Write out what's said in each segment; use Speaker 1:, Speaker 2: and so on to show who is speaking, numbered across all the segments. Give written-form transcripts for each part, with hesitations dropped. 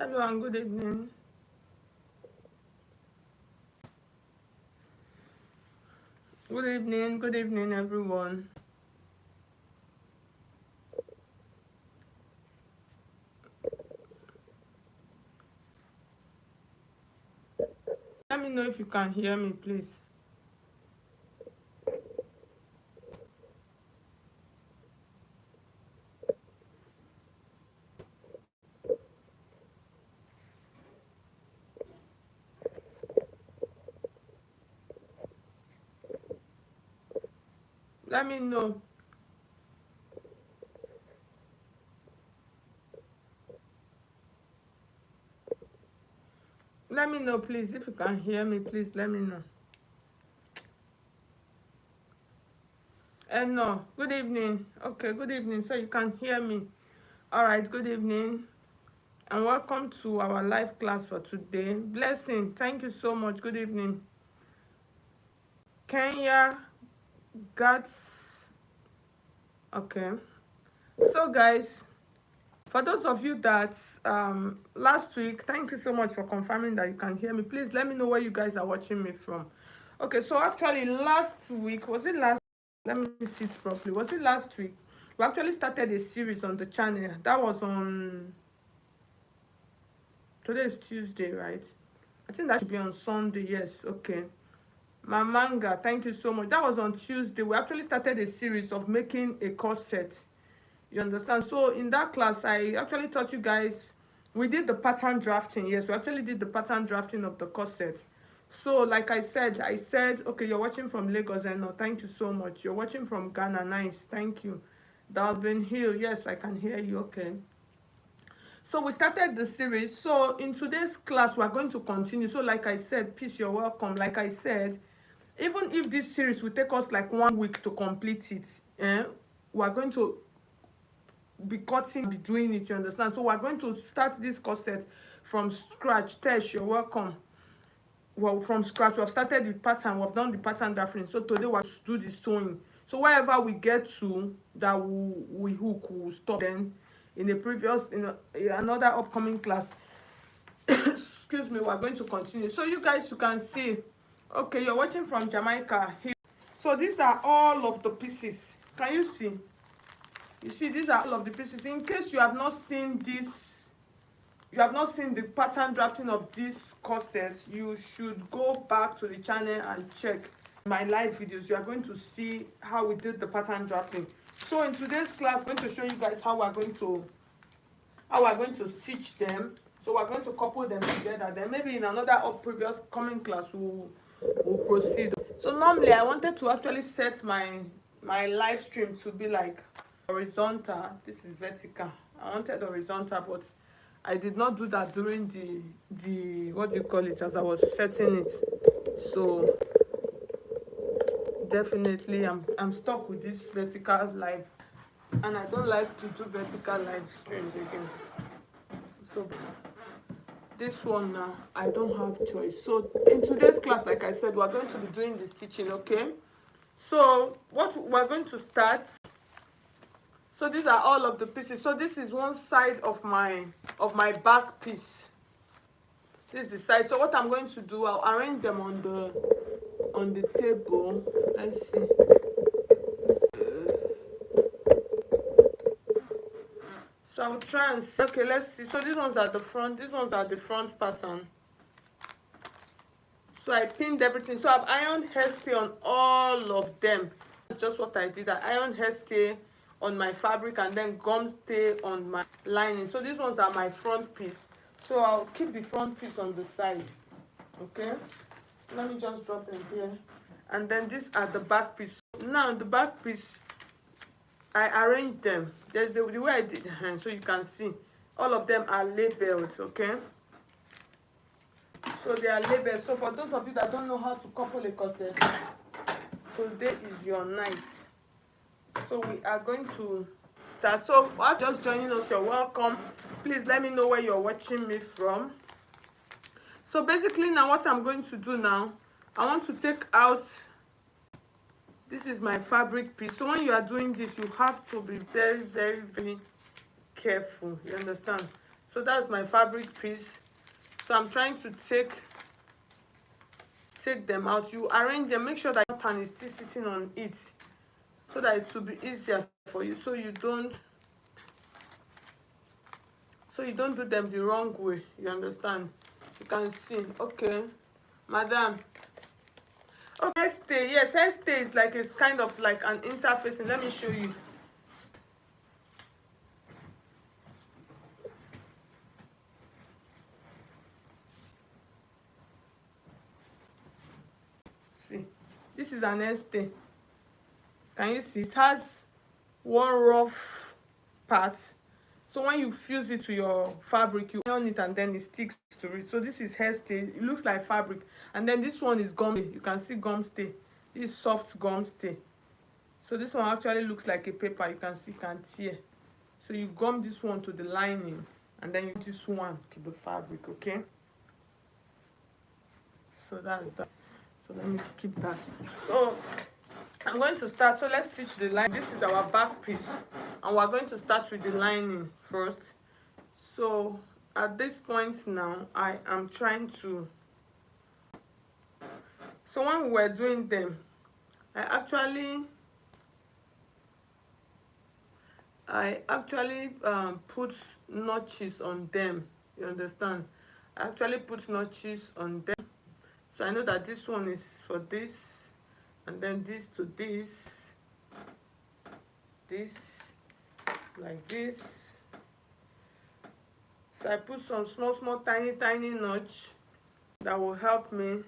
Speaker 1: Hello and good evening. Good evening, everyone. Let me know if you can hear me, please. Let me know. Let me know, please. If you can hear me, please let me know. And no, good evening. Okay, good evening. So you can hear me. All right, good evening. And welcome to our live class for today. Blessing. Thank you so much. Good evening. Kenya, Gats. Okay. So, guys, for those of you that last week, thank you so much for confirming that you can hear me. Please let me know where you guys are watching me from. Okay, so actually last week, was it last, let me see it properly, was it last week? We actually started a series on the channel. That was on, today is Tuesday, right? I think that should be on Sunday. Yes, okay. My manga, thank you so much. That was on Tuesday. We actually started a series of making a corset. You understand? So in that class, I actually taught you guys, we did the pattern drafting. Yes, we actually did the pattern drafting of the corset. So like I said, okay, you're watching from Lagos, and no, thank you so much. You're watching from Ghana, nice, thank you. Dalvin Hill, yes, I can hear you, okay. So we started the series. So in today's class, we're going to continue. So like I said, peace, you're welcome. Like I said, even if this series will take us like 1 week to complete it, we're going to be cutting, be doing it, you understand? So we're going to start this corset from scratch. Tesh, you're welcome. Well, from scratch, we've started the pattern, we've done the pattern drafting. So today we'll do the sewing. So wherever we get to that we hook, we'll stop. Then in the previous, another upcoming class, excuse me, we're going to continue. So you guys, you can see, okay, you're watching from Jamaica here. So these are all of the pieces. Can you see? You see, these are all of the pieces. In case you have not seen this, you have not seen the pattern drafting of this corset, you should go back to the channel and check my live videos. You are going to see how we did the pattern drafting. So in today's class, I'm going to show you guys how we're going to stitch them. So we're going to couple them together. Then maybe in another previous coming class we'll proceed. So normally I wanted to actually set my live stream to be like horizontal. This is vertical. I wanted horizontal, but I did not do that during the what do you call it, as I was setting it. So definitely I'm stuck with this vertical live, and I don't like to do vertical live streams again. So this one now, I don't have choice. So in today's class, like I said, we're going to be doing the stitching, okay? So what we're going to start, so these are all of the pieces. So this is one side of my back piece. This is the side. So what I'm going to do, I'll arrange them on the table. Let's see. So I'll try and see. Okay, let's see. So these ones are the front. These ones are the front pattern. So I pinned everything. So I've ironed hairstay on all of them. That's just what I did. I ironed hairstay on my fabric and then gum stay on my lining. So these ones are my front piece. So I'll keep the front piece on the side. Okay, let me just drop them here. And then these are the back piece. Now the back piece, I arranged them. There's the way I did, so you can see all of them are labeled. Okay, so they are labeled. So for those of you that don't know how to couple a corset, today is your night. So we are going to start. So while just joining us, you're welcome. Please let me know where you're watching me from. So basically now what I'm going to do now, I want to take out, this is my fabric piece. So when you are doing this, you have to be very, very, very careful. You understand? So that's my fabric piece. So I'm trying to take them out. You arrange them, make sure that your pattern is still sitting on it, so that it will be easier for you, so you don't do them the wrong way. You understand? You can see. Okay, madam. Okay, hair stay. Yes, hair stay is like, it's kind of like an interfacing. Let me show you. See, this is an hair stay. Can you see? It has one rough part. So when you fuse it to your fabric, you iron it and then it sticks to it. So this is hair stay. It looks like fabric. And then this one is gum stay. You can see gum stay. This is soft gum stay. So this one actually looks like a paper. You can see, can tear. So you gum this one to the lining, and then you use this one to the fabric. Okay. So that's that. So let me keep that. So I'm going to start. So let's stitch the line. This is our back piece, and we're going to start with the lining first. So at this point now, I am trying to, so when we were doing them, I actually put notches on them. You understand? I actually put notches on them. So I know that this one is for this, and then this to this, this, like this. So I put some small tiny notch that will help me,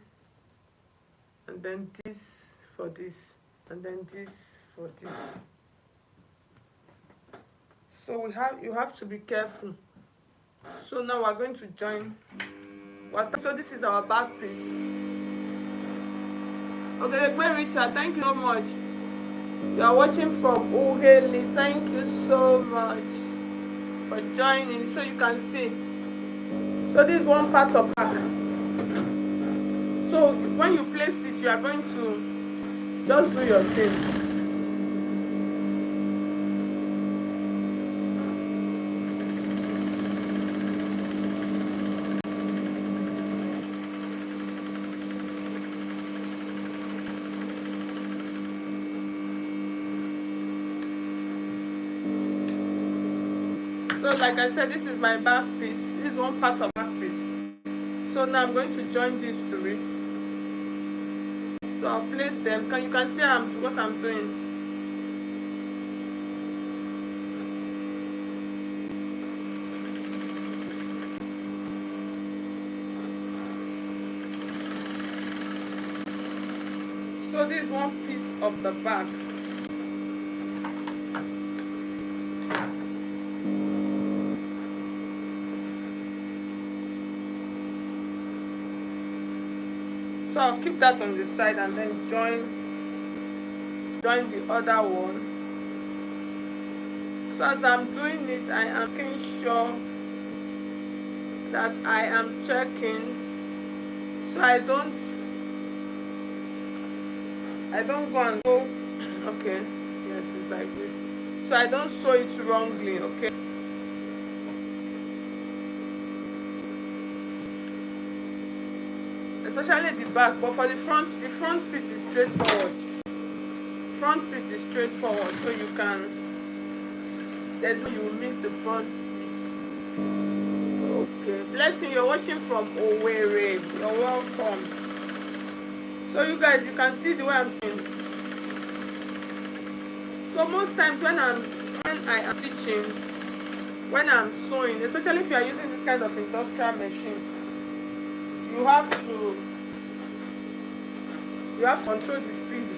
Speaker 1: and then this for this, and then this for this. So you have to be careful. So now we're going to join. So this is our back piece. Okay, Rita, thank you so much. You are watching from Uheli. Thank you so much for joining. So you can see. So this is one part of back. So when you place it, you are going to just do your thing. So like I said, this is my back piece. This is one part of back piece. So now I'm going to join this to it. So I'll place them. You can see what I'm doing. So this is one piece of the back. So I'll keep that on the side and then join the other one. So as I'm doing it, I am making sure that I am checking, so I don't go and go. Okay, yes, it's like this. So I don't sew it wrongly. Okay. Especially the back, but for the front piece is straightforward. Front piece is straightforward, so you can, there's no, you will miss the front piece. Okay, blessing, you're watching from Owerri. You're welcome. So you guys, you can see the way I'm saying. So most times when I am teaching, when I'm sewing, especially if you are using this kind of industrial machine, you have to control the speed.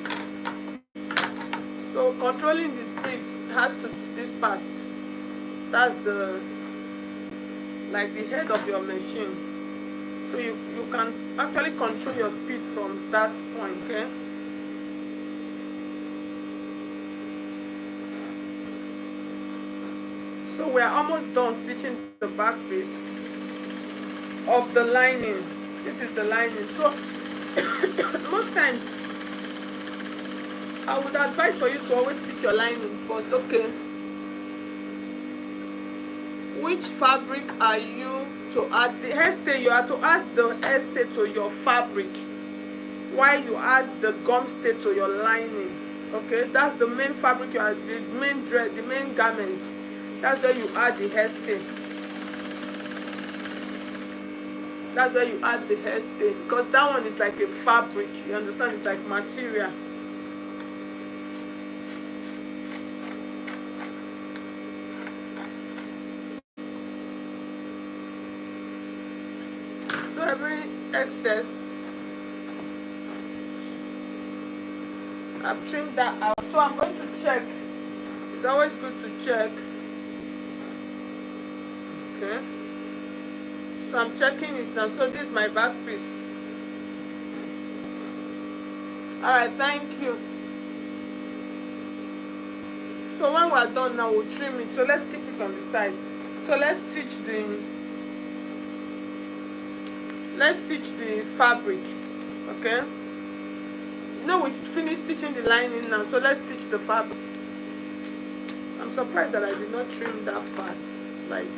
Speaker 1: So controlling the speed has to be this part. That's the head of your machine. So you can actually control your speed from that point. Okay. So we're almost done stitching the back piece of the lining. This is the lining. So most times I would advise for you to always stitch your lining first. Okay, which fabric are you to add the hairstay? You are to add the hairstay to your fabric while you add the gum stay to your lining. Okay, that's the main fabric. You are the main dress, the main garment. That's where you add the hairstay. That's where you add the hairstay, because that one is like a fabric. You understand? It's like material. So every excess, I've trimmed that out. So I'm going to check. It's always good to check. Okay. So I'm checking it now. So this is my back piece. Alright, thank you. So when we're done now, we'll trim it. So let's keep it on the side. So let's stitch the fabric. Okay. You know, we finished stitching the lining now. So let's stitch the fabric. I'm surprised that I did not trim that part. Like,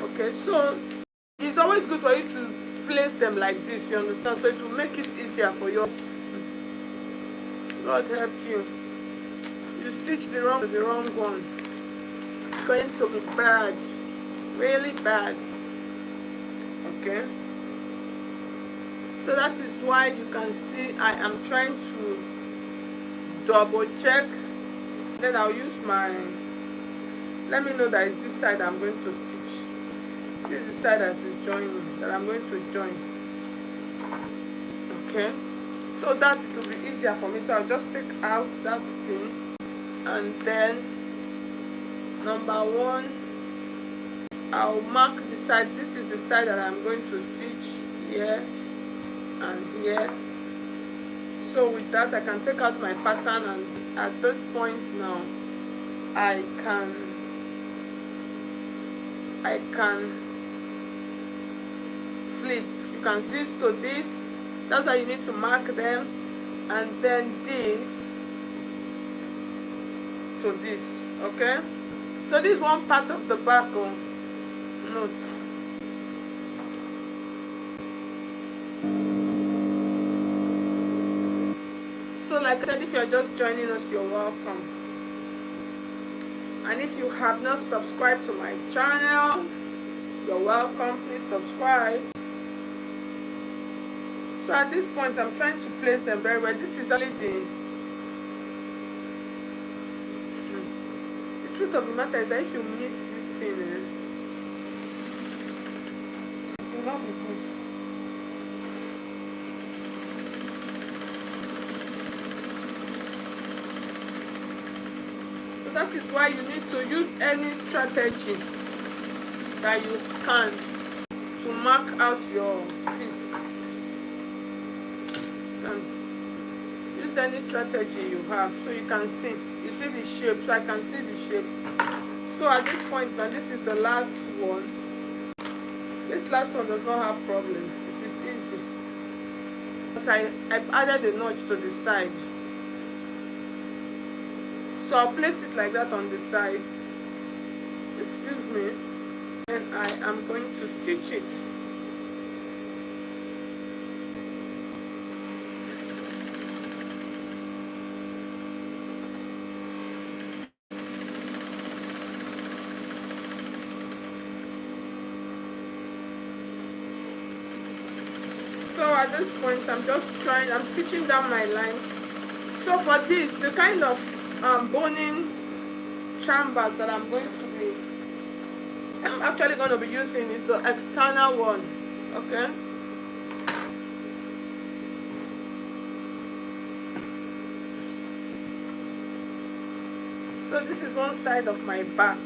Speaker 1: okay, so it's always good for you to place them like this, you understand? So it will make it easier for yours. God help you. You stitch the wrong one. It's going to be bad, really bad. Okay, so that is why you can see I am trying to double check. Then I'll use my, let me know that it's this side I'm going to stitch. This is the side that is joining, that I'm going to join. Okay, so that it will be easier for me. So I'll just take out that thing, and then number one, I'll mark the side. This is the side that I'm going to stitch here and here. So with that, I can take out my pattern, and at this point now, I can flip. You can see this to this. That's why you need to mark them, and then this to this. Okay, so this is one part of the back. Note. So like I said, if you're just joining us, you're welcome. And if you have not subscribed to my channel, you're welcome. Please subscribe. So at this point, I'm trying to place them very well. This is only the truth of the matter is that if you miss this thing, it will not be good. So that is why you need to use any strategy that you can to mark out your piece. And use any strategy you have so you can see. You see the shape, so I can see the shape. So at this point now, this is the last one. This last one does not have problem. It is easy. Because I've added a notch to the side. So I'll place it like that on the side. Excuse me. And I am going to stitch it. So at this point, I'm stitching down my lines. So for this, the kind of boning chambers that I'm actually going to be using is the external one. Okay, so this is one side of my back.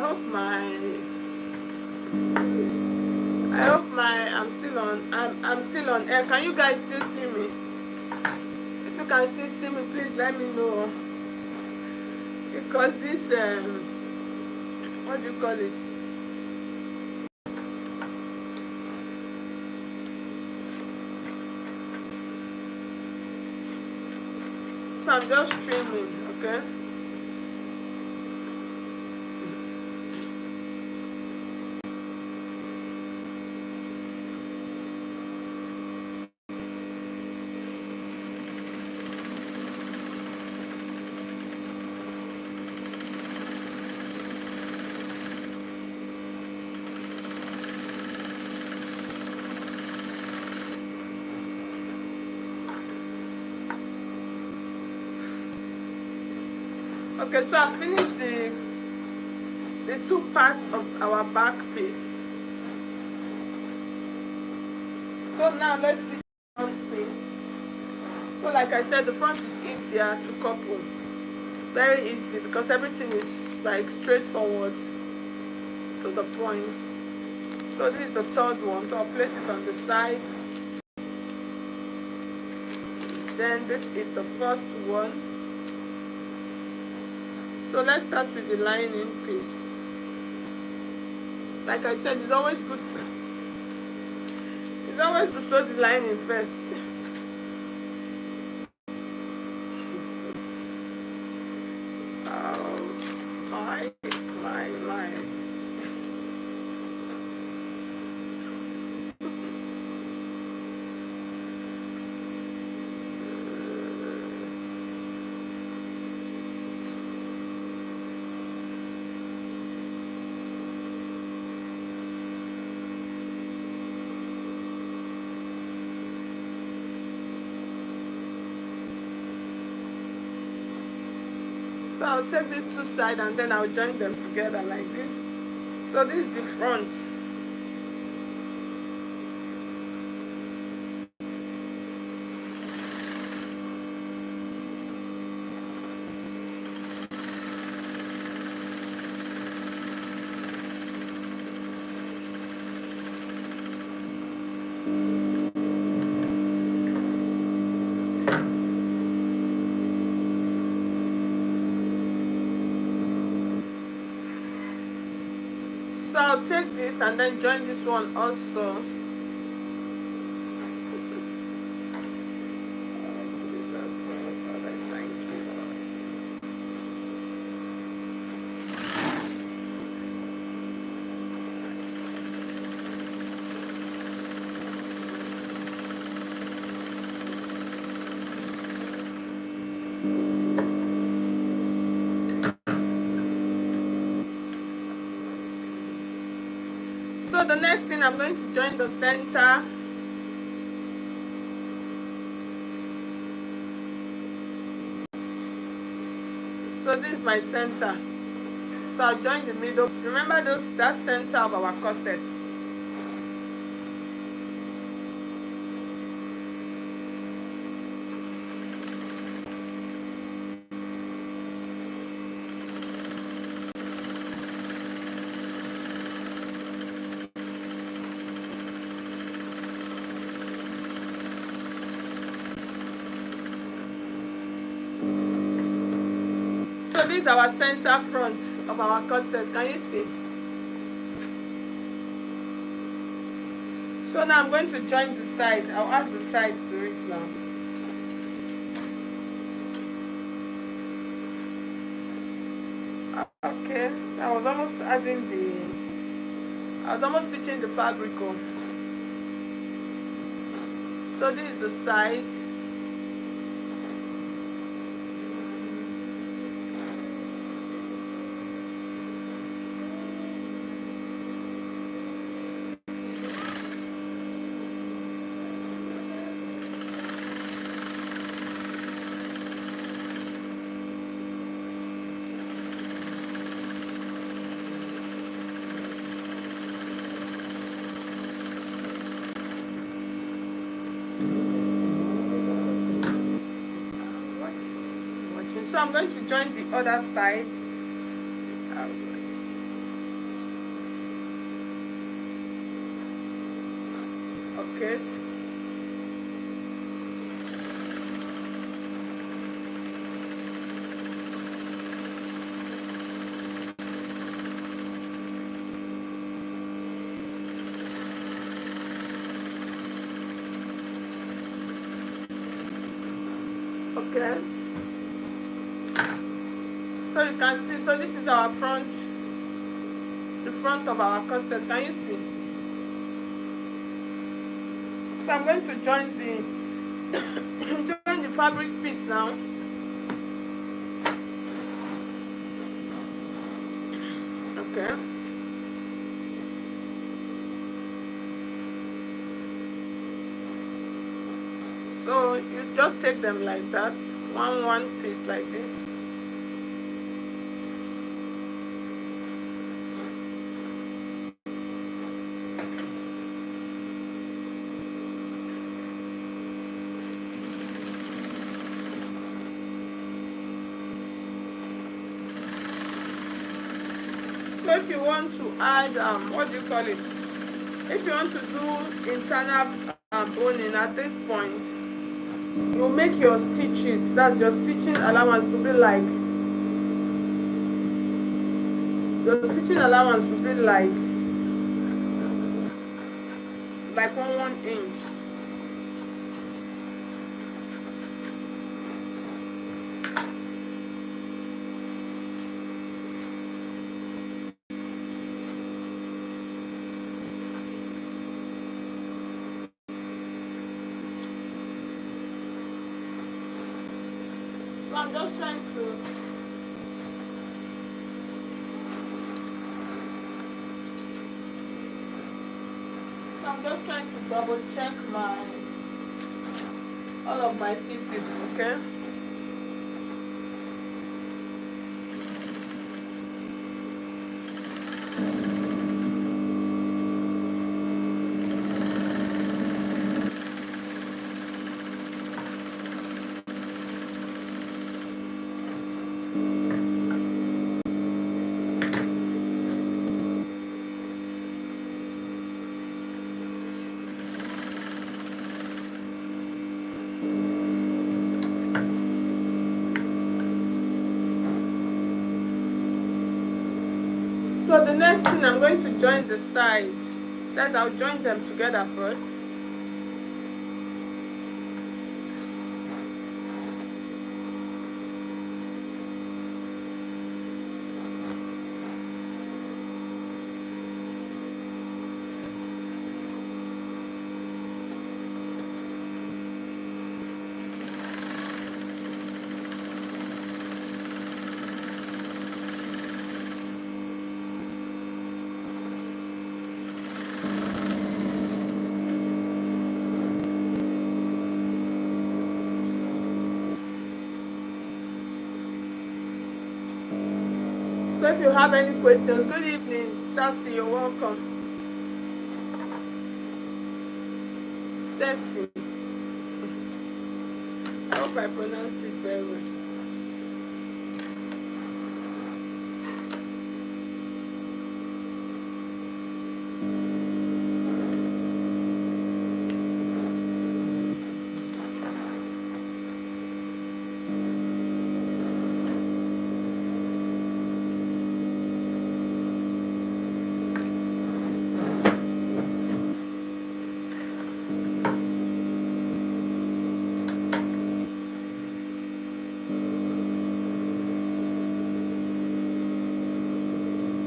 Speaker 1: hope my I hope my I'm still on air. Can you guys still see me? If you can still see me, please let me know. Because this what do you call it? So I'm just streaming, okay? Okay, so I finished the two parts of our back piece. So now let's stitch the front piece. So like I said, the front is easier to couple. Very easy because everything is like straightforward to the point. So this is the third one. So I'll place it on the side. Then this is the first one. So let's start with the lining piece. Like I said, it's always good to sew the lining first. Oh my. So I'll take these two sides and then I'll join them together like this. So this is the front. So I'll take this and then join this one also. So the next thing, I'm going to join the center. So this is my center. So I'll join the middle. Remember that center of our corset. So this is our center front of our corset. Can you see? So now I'm going to join the side. I'll add the side to it now. Okay, so I was almost stitching the fabric on. So this is the side. So I'm going to join the other side. Okay. Okay. So you can see, so this is our front, the front of our corset. Can you see? So I'm going to join the join the fabric piece now. Okay. So you just take them like that, one piece like this. So if you want to add what do you call it? If you want to do internal boning at this point, you make your stitches, that's your stitching allowance, to be like 1 inch. So I'm just trying to double check my all of my pieces, okay? So the next thing, I'm going to join the sides. That's, I'll join them together first. So if you have any questions, good evening, Sassy, you're welcome. Sassy, I hope I pronounced it very well.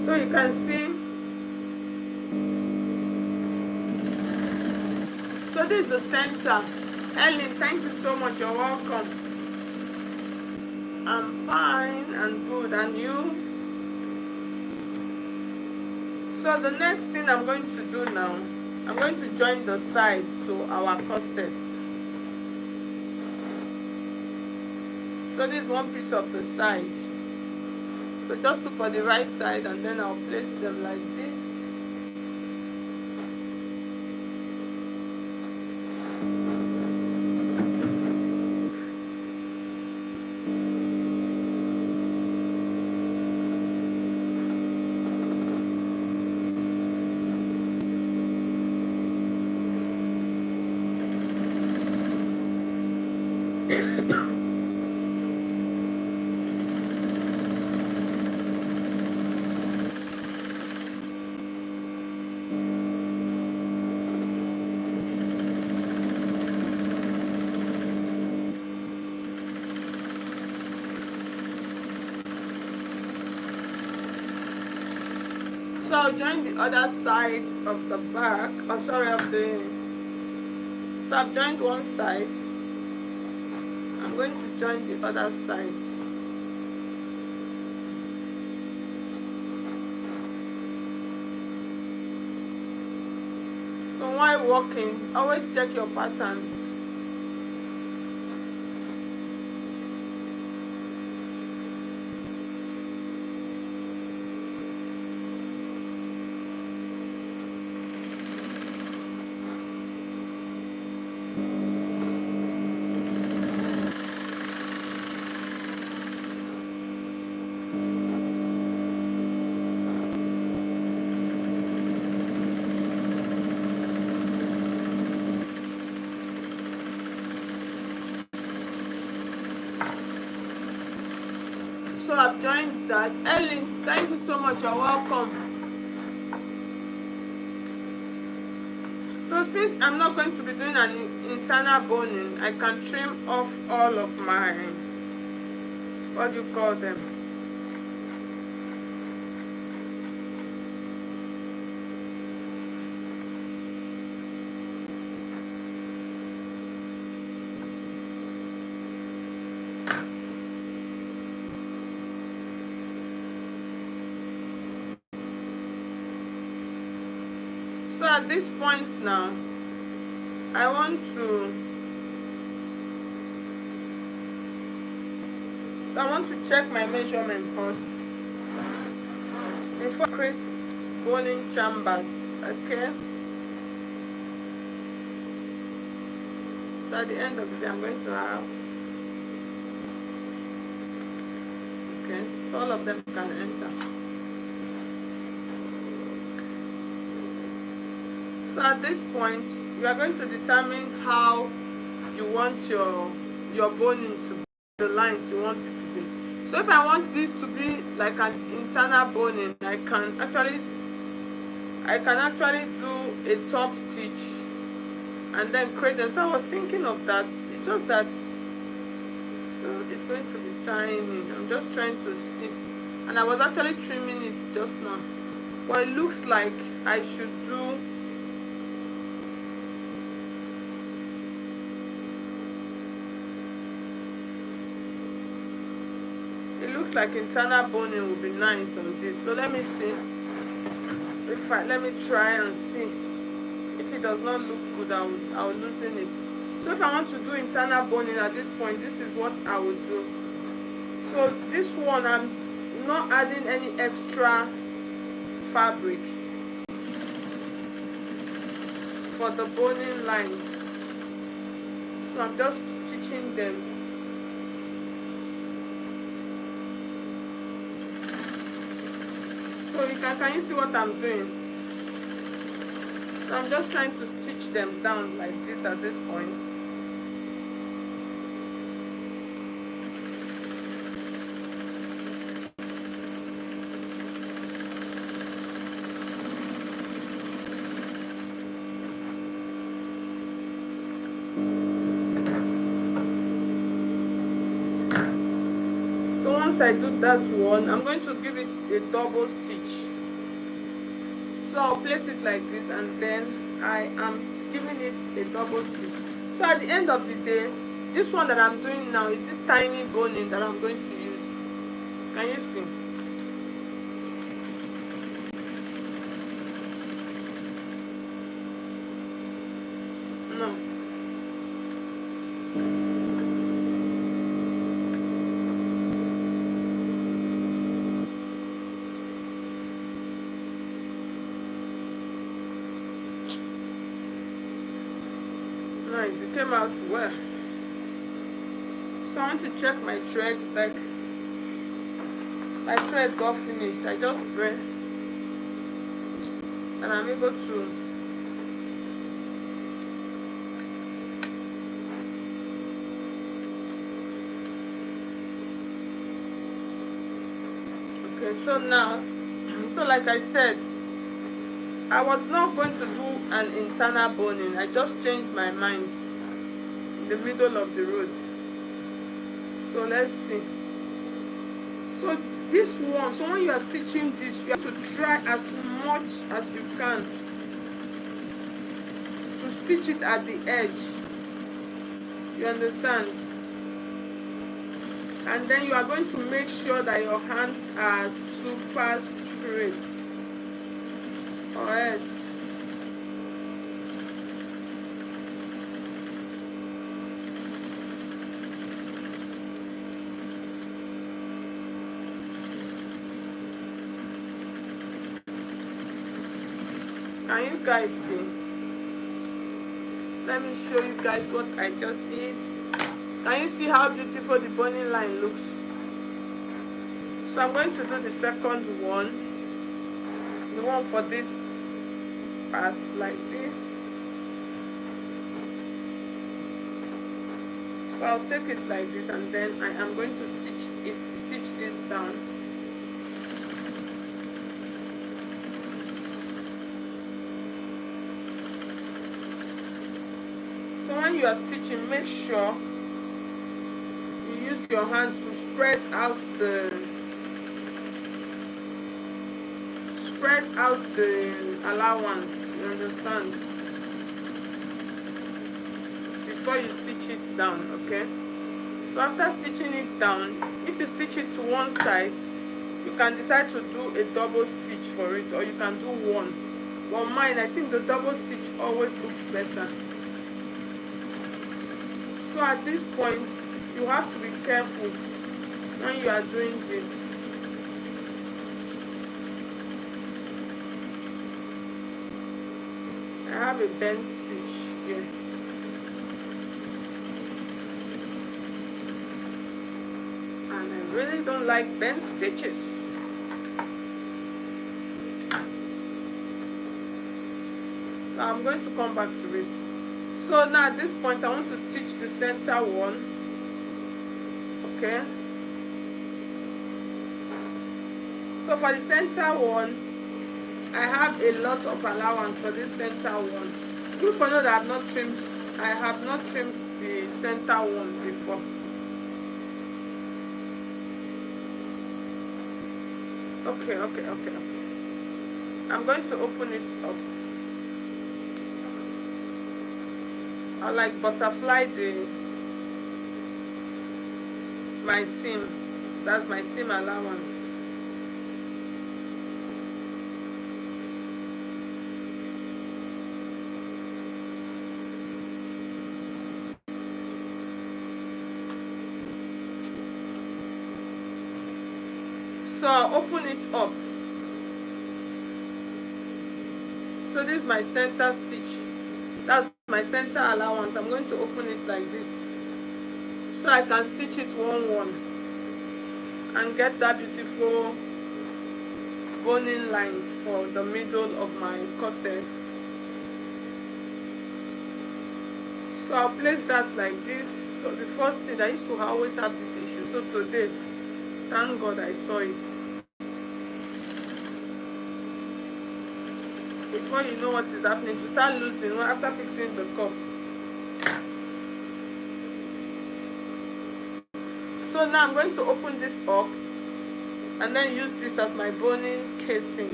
Speaker 1: So you can see, so this is the center. Ellen, thank you so much, you're welcome. I'm fine and good, and you? So the next thing I'm going to do now, I'm going to join the sides to our corset. So this is one piece of the side. So just look for the right side, and then I'll place them like this. So I'll join the other side of the back, oh sorry, of the, so I've joined one side. I'm going to join the other side. So while walking, always check your patterns. So I've joined that. Ellen, thank you so much. You're welcome. So since I'm not going to be doing an internal boning, I can trim off all of my, what do you call them? So at this point now, I want to check my measurement first before I create boning chambers. Okay. So at the end of the day, I'm going to have, okay, so all of them can enter. So at this point, you are going to determine how you want your boning to be, the lines you want it to be. So if I want this to be like an internal boning, I can actually do a top stitch and then create them. So I was thinking of that. It's just that it's going to be tiny. I'm just trying to see, and I was actually trimming it just now. But it looks like I should do, it looks like internal boning will be nice on this. So let me see if let me try and see. If it does not look good, I'll loosen it. So if I want to do internal boning at this point, this is what I will do. So this one, I'm not adding any extra fabric for the boning lines. So I'm just stitching them. So can you see what I'm doing? So I'm just trying to stitch them down like this at this point. So once I do that one, I'm going to give it a double stitch. So I'll place it like this, and then I am giving it a double stitch. So at the end of the day, this one that I'm doing now is this tiny boning that I'm going to use. Can you see? No. Nice, it came out well. So I want to check my thread. It's like my thread got finished. I just spray and I'm able to okay. So now, so like I said, I was not going to do an internal boning. I just changed my mind in the middle of the road. So let's see. So this one, so when you are stitching this, you have to try as much as you can to stitch it at the edge. You understand? And then you are going to make sure that your hands are super straight, or else can you guys see? Let me show you guys what I just did. Can you see how beautiful the boning line looks? So I'm going to do the second one, the one for this part, like this. So I'll take it like this, and then I am going to stitch this down. So when you are stitching, make sure you use your hands to spread out the allowance, you understand, before you stitch it down. Okay, so after stitching it down, if you stitch it to one side, you can decide to do a double stitch for it, or you can do one. But mine, I think the double stitch always looks better. So at this point, you have to be careful when you are doing this. I have a bent stitch there. And I really don't like bent stitches. So I'm going to come back to it. So now at this point, I want to stitch the center one. Okay. So for the center one, I have a lot of allowance for this center one. You can know that I have not trimmed the center one before. Okay. I'm going to open it up. I like butterfly my seam. That's my seam allowance. So I'll open it up. So this is my center stitch. That's my center allowance. I'm going to open it like this, so I can stitch it one and get that beautiful boning lines for the middle of my corset. So I'll place that like this. So the first thing, I used to always have this issue, so today, thank God I saw it. Before you know what is happening, to start losing after fixing the cup. So now I'm going to open this up and then use this as my boning casing.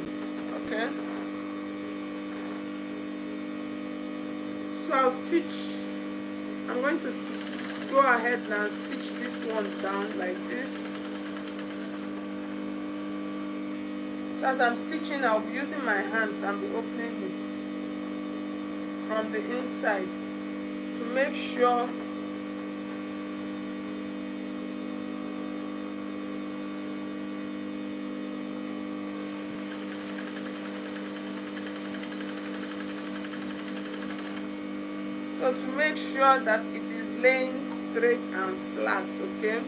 Speaker 1: Okay, so I'll stitch. I'm going to go ahead now and stitch this one down like this. So as I'm stitching, I'll be using my hands and be opening it from the inside to make sure that it is laying straight and flat. Okay,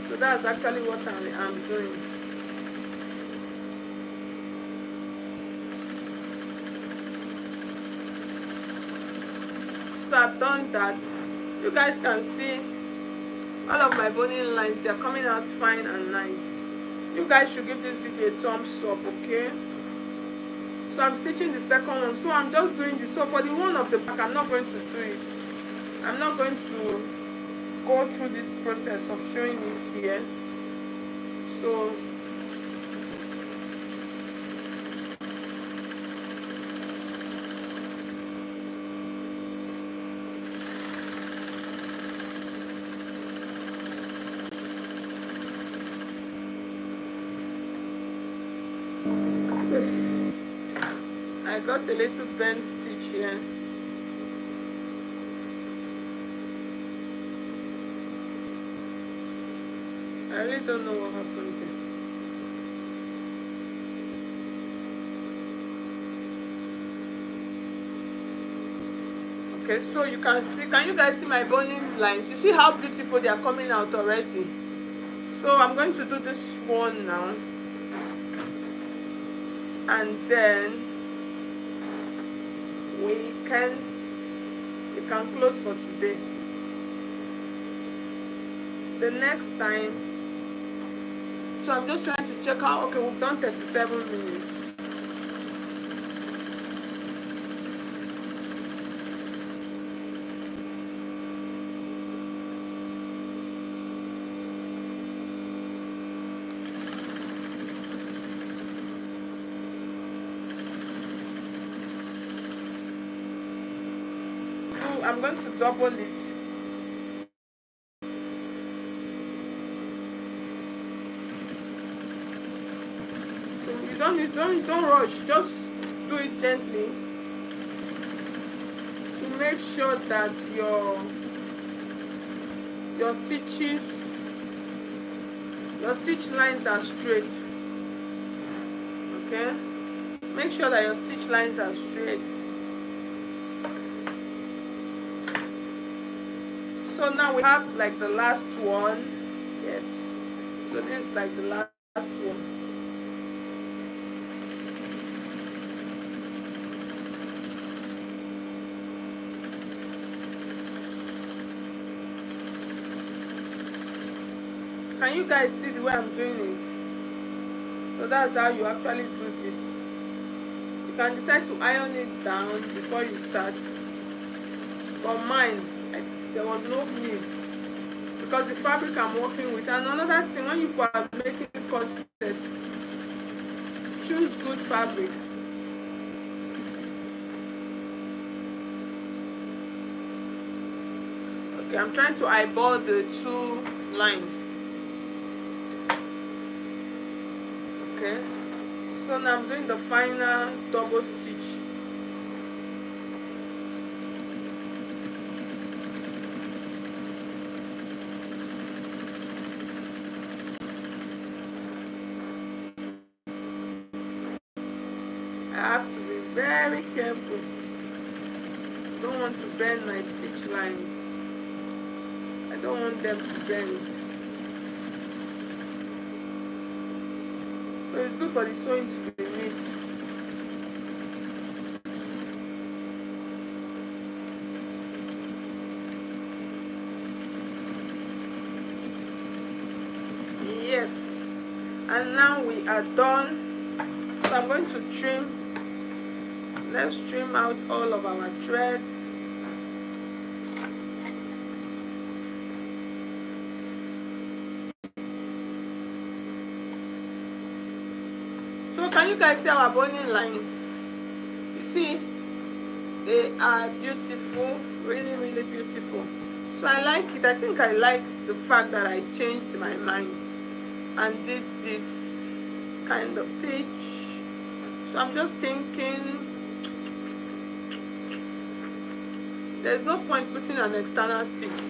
Speaker 1: so that's actually what I'm doing. So I've done that. You guys can see all of my boning lines, they're coming out fine and nice. You guys should give this video a thumbs up. Okay, so I'm stitching the second one. So I'm just doing this. So for the one of the back, I'm not going to do it. I'm not going to go through this process of showing it here. So I got a little bent stitch here. I really don't know what happened here. Okay, so you can see, can you guys see my boning lines? You see how beautiful they are coming out already? So I'm going to do this one now, and then we can close for today. The next time, so I'm just trying to check out. Okay, we've done 37 minutes. I'm going to double it. So you don't rush, just do it gently to make sure that your stitch lines are straight. Okay, make sure that your stitch lines are straight. So now we have like the last one. Yes, so this is like the last one. Can you guys see the way I'm doing it? So that's how you actually do this. You can decide to iron it down before you start, but mine, there was no need because the fabric I'm working with. And another thing, when you are making corset, choose good fabrics. Okay, I'm trying to eyeball the two lines. Okay, so now I'm doing the final double stitch. I have to be very careful. I don't want to bend my stitch lines. I don't want them to bend. So it's good for the sewing to be neat. Yes, and now we are done. So I'm going to trim. Let's trim out all of our threads. So can you guys see our boning lines? You see, they are beautiful, really beautiful. So I like it. I think I like the fact that I changed my mind and did this kind of stitch. So I'm just thinking there's no point putting an external stitch.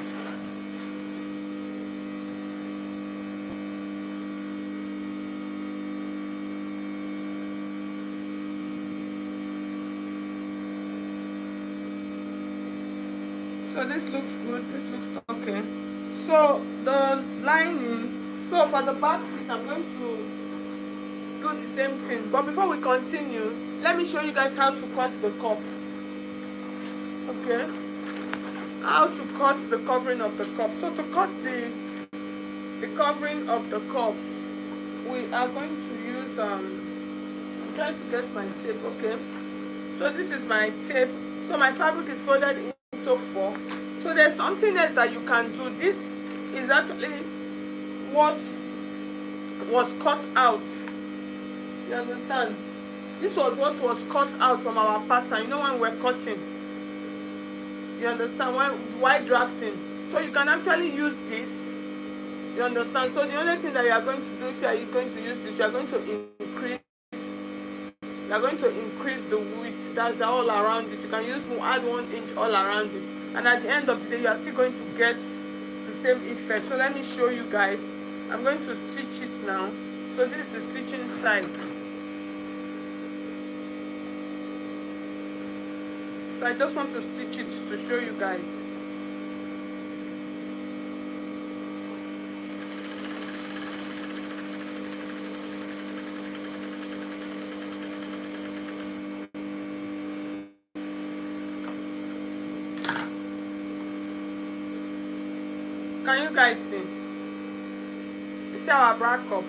Speaker 1: So this looks good, this looks okay. So the lining, so for the back piece I'm going to do the same thing, but before we continue, let me show you guys how to cut the cup. Okay, how to cut the covering of the cup. So to cut the covering of the cups, we are going to use I'm trying to get my tape. Okay, so this is my tape. So my fabric is folded into 4. So there's something else that you can do. This is actually what was cut out. You understand? This was what was cut out from our pattern. You know when we're cutting. You understand? Why drafting? So you can actually use this. You understand? So the only thing that you are going to do if you are going to use this, you are going to increase the width. That's all around it. You can add 1 inch all around it, and at the end of the day you are still going to get the same effect. So let me show you guys. I'm going to stitch it now. So this is the stitching side. So I just want to stitch it to show you guys. Can you guys see? You see our bra cup?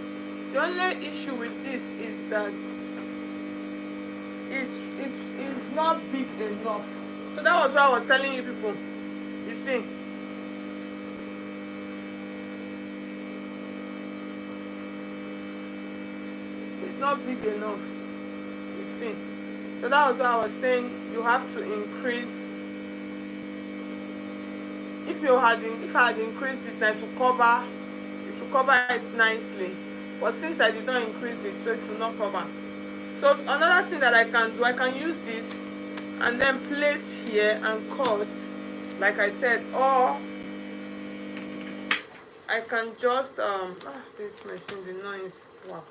Speaker 1: The only issue with this is that it's not big enough. So that was what I was telling you people. You see? It's not big enough. You see? So that was what I was saying. You have to increase. If I had increased it, then to cover it nicely. But since I did not increase it, so it will not cover. So another thing that I can do, I can use this and then place here and cut, like I said, or I can just this machine, the noise, wow.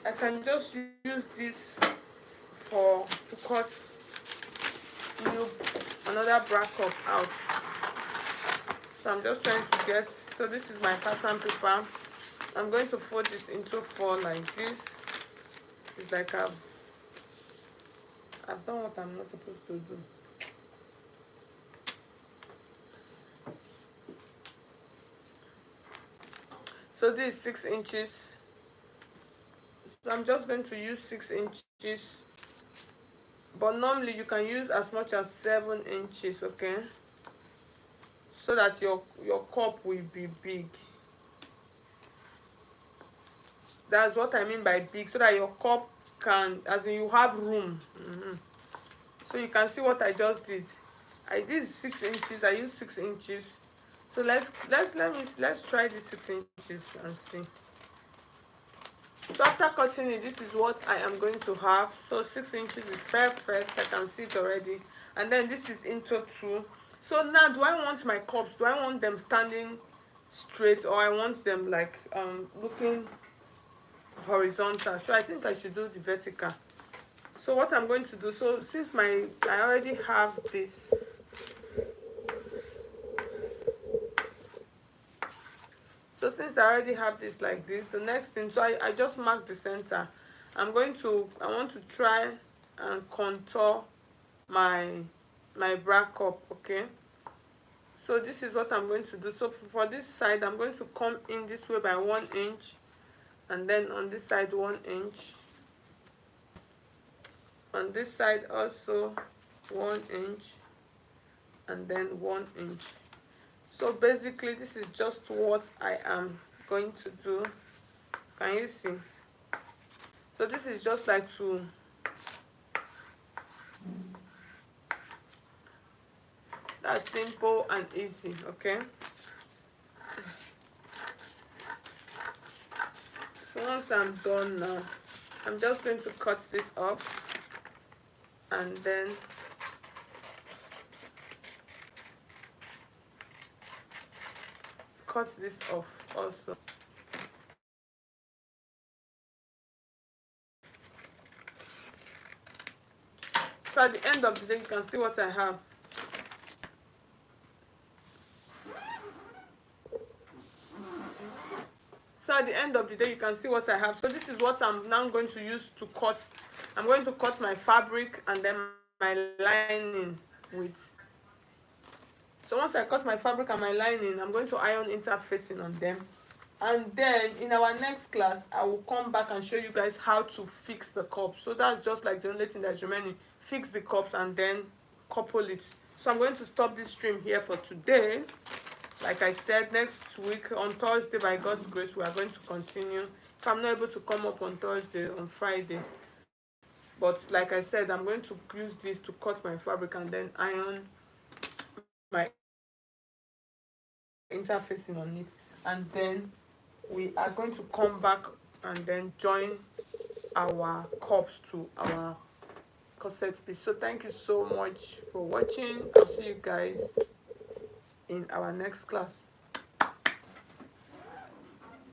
Speaker 1: I can just use this to cut another bra cup out. So I'm just trying to get, so this is my pattern paper. I'm going to fold this into 4 like this. It's like I've done what I'm not supposed to do. So this is 6 inches. So I'm just going to use 6 inches. But normally you can use as much as 7 inches, okay? So that your cup will be big. That's what I mean by big, so that your cup can, as in you have room. So you can see what I just did. I did 6 inches. I used 6 inches. So let's try the 6 inches and see. So after cutting it, this is what I am going to have. So 6 inches is perfect. I can see it already. And then this is into 2. So now, do I want my cups? Do I want them standing straight, or I want them like looking horizontal? So I think I should do the vertical. So what I'm going to do, so since I already have this, so since I already have this like this, the next thing, so I just mark the center. I want to try and contour my bra cup, okay? So this is what I'm going to do. So for this side, I'm going to come in this way by 1 inch, and then on this side 1 inch, on this side also 1 inch, and then 1 inch. So basically this is just what I am going to do. Can you see? So this is just like to that's simple and easy, okay? So once I'm done now, I'm just going to cut this off, and then cut this off also. So at the end of the day, you can see what I have. So at the end of the day, you can see what I have. So this is what I'm now going to use to cut. I'm going to cut my fabric and then my lining with. So once I cut my fabric and my lining, I'm going to iron interfacing on them. And then in our next class, I will come back and show you guys how to fix the cups. So that's just like the only thing that's remaining. Fix the cups and then couple it. So I'm going to stop this stream here for today. Like I said, next week on Thursday, by God's grace, we are going to continue. If I'm not able to come up on Thursday, on Friday, but like I said, I'm going to use this to cut my fabric and then iron my interfacing on it, and then we are going to come back and then join our cups to our corset piece. So thank you so much for watching. I'll see you guys in our next class.